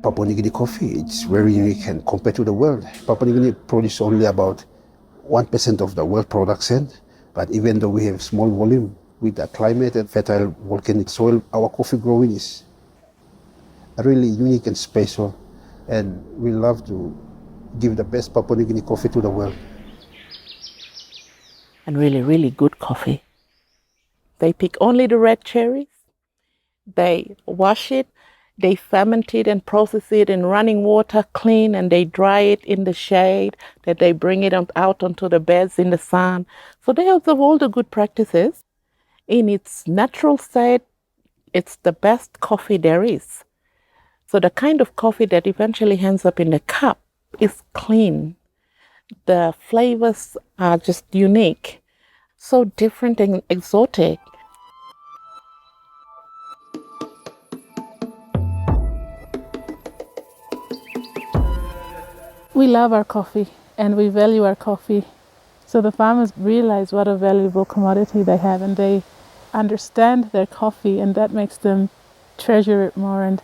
Papua New Guinea coffee, it's very unique and compared to the world. Papua New Guinea produces only about 1% of the world production, but even though we have small volume, with the climate and fertile volcanic soil, our coffee growing is really unique and special, and we love to give the best Papua New Guinea coffee to the world. And really, really good coffee. They pick only the red cherries, they wash it, they ferment it and process it in running water, clean, and they dry it in the shade, that they bring it out onto the beds in the sun. So they observe all the good practices. In its natural state, it's the best coffee there is. So the kind of coffee that eventually ends up in the cup is clean. The flavors are just unique, so different and exotic. We love our coffee and we value our coffee. So the farmers realize what a valuable commodity they have, and they understand their coffee, and that makes them treasure it more. And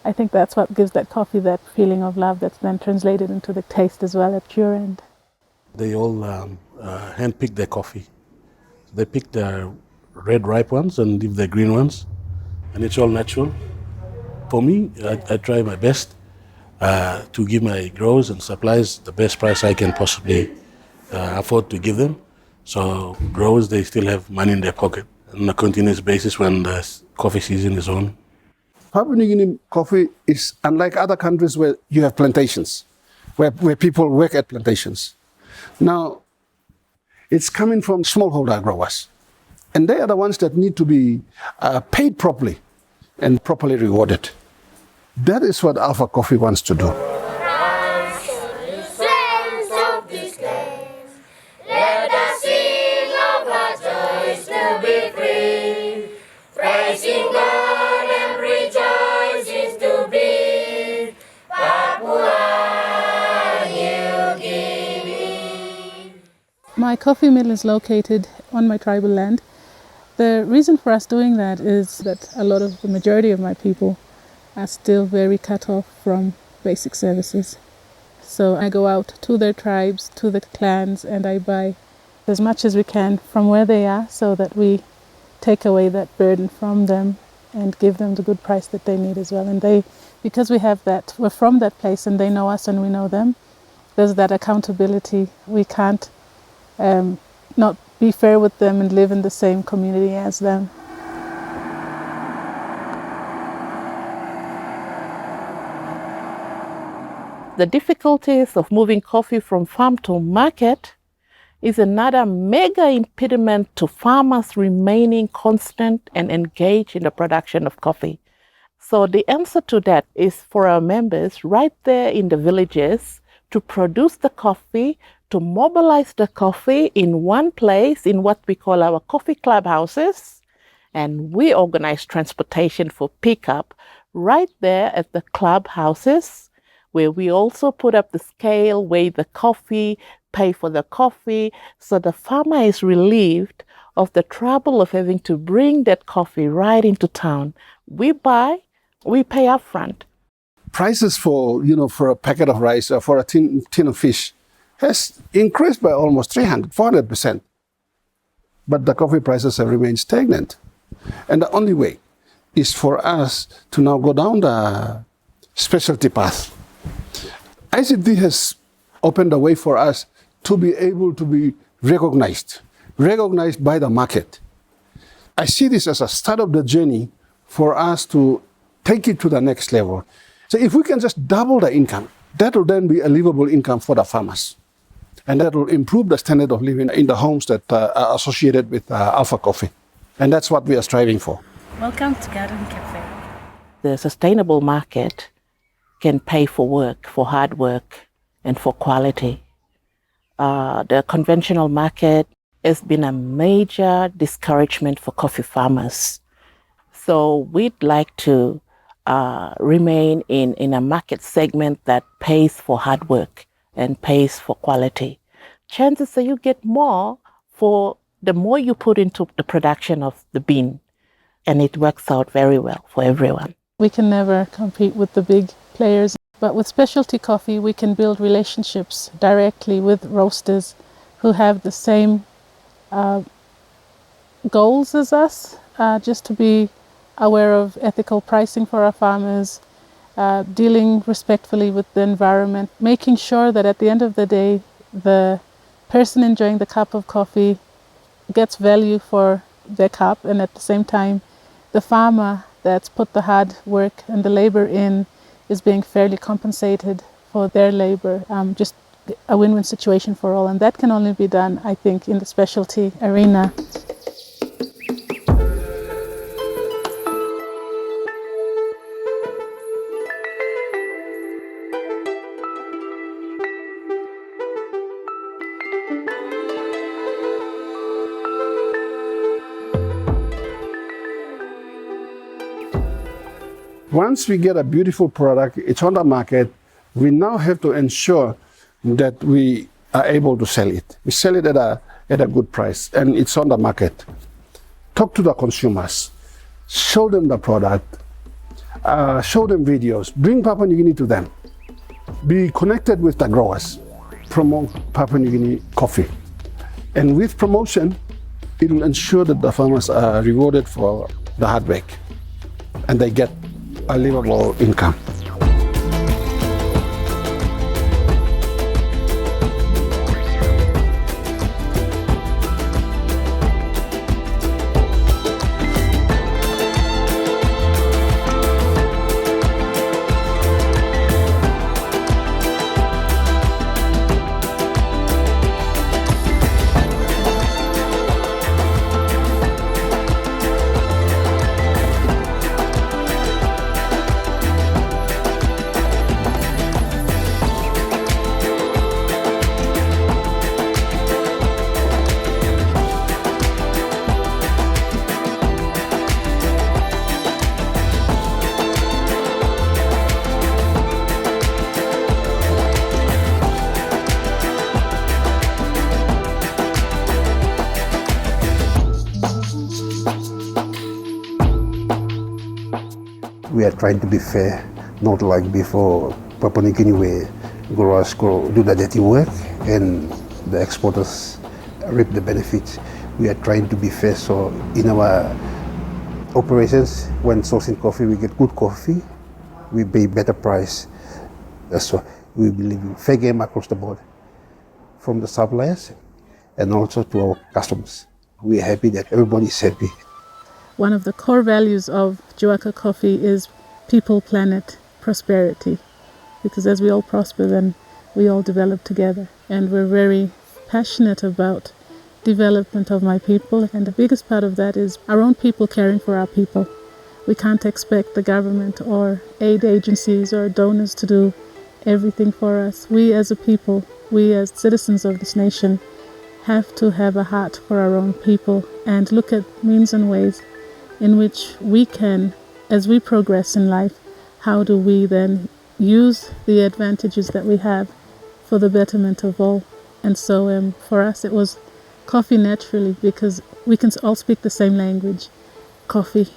I think that's what gives that coffee that feeling of love that's then translated into the taste as well at your end. They all hand-pick their coffee. They pick the red ripe ones and leave the green ones, and it's all natural. For me, I try my best to give my growers and suppliers the best price I can possibly afford to give them. So growers, they still have money in their pocket on a continuous basis when the coffee season is on. Papua New Guinea coffee is unlike other countries where you have plantations, where people work at plantations. Now, it's coming from smallholder growers, and they are the ones that need to be paid properly and properly rewarded. That is what Alpha Coffee wants to do. My coffee mill is located on my tribal land. The reason for us doing that is that the majority of my people are still very cut off from basic services. So I go out to their tribes, to the clans, and I buy as much as we can from where they are so that we take away that burden from them and give them the good price that they need as well. And because we're from that place and they know us and we know them, there's that accountability. We can't not be fair with them and live in the same community as them. The difficulties of moving coffee from farm to market is another mega impediment to farmers remaining constant and engaged in the production of coffee. So the answer to that is for our members right there in the villages to produce the coffee, to mobilize the coffee in one place in what we call our coffee clubhouses, and we organize transportation for pickup right there at the clubhouses, where we also put up the scale, weigh the coffee, pay for the coffee, so the farmer is relieved of the trouble of having to bring that coffee right into town. We buy, we pay upfront. Prices for a packet of rice or for a tin of fish has increased by almost 400%. But the coffee prices have remained stagnant. And the only way is for us to now go down the specialty path. ICT has opened the way for us to be able to be recognized by the market. I see this as a start of the journey for us to take it to the next level. So if we can just double the income, that will then be a livable income for the farmers. And that will improve the standard of living in the homes that are associated with Alpha Coffee. And that's what we are striving for. Welcome to Garden Cafe. The sustainable market can pay for work, for hard work, and for quality. The conventional market has been a major discouragement for coffee farmers. So we'd like to remain in a market segment that pays for hard work and pays for quality. Chances are you get more for the more you put into the production of the bean, and it works out very well for everyone. We can never compete with the big players, but with specialty coffee, we can build relationships directly with roasters who have the same goals as us, just to be aware of ethical pricing for our farmers, dealing respectfully with the environment, making sure that at the end of the day, the person enjoying the cup of coffee gets value for their cup, and at the same time, the farmer that's put the hard work and the labor in is being fairly compensated for their labor. Just a win-win situation for all, and that can only be done, I think, in the specialty arena. Once we get a beautiful product, it's on the market, we now have to ensure that we are able to sell it. We sell it at a good price, and it's on the market. Talk to the consumers, show them the product, show them videos, bring Papua New Guinea to them. Be connected with the growers, promote Papua New Guinea coffee. And with promotion, it will ensure that the farmers are rewarded for the hard work and they get a livable income. We are trying to be fair, not like before Papua New Guinea where growers do the dirty work and the exporters reap the benefits. We are trying to be fair, so in our operations, when sourcing coffee, we get good coffee, we pay better price. So we believe in fair game across the board, from the suppliers and also to our customers. We are happy that everybody is happy. One of the core values of Juaka Coffee is people, planet, prosperity. Because as we all prosper, then we all develop together. And we're very passionate about development of my people. And the biggest part of that is our own people caring for our people. We can't expect the government or aid agencies or donors to do everything for us. We as a people, we as citizens of this nation, have to have a heart for our own people and look at means and ways in which we can, as we progress in life, how do we then use the advantages that we have for the betterment of all. And so for us it was coffee naturally, because we can all speak the same language, coffee.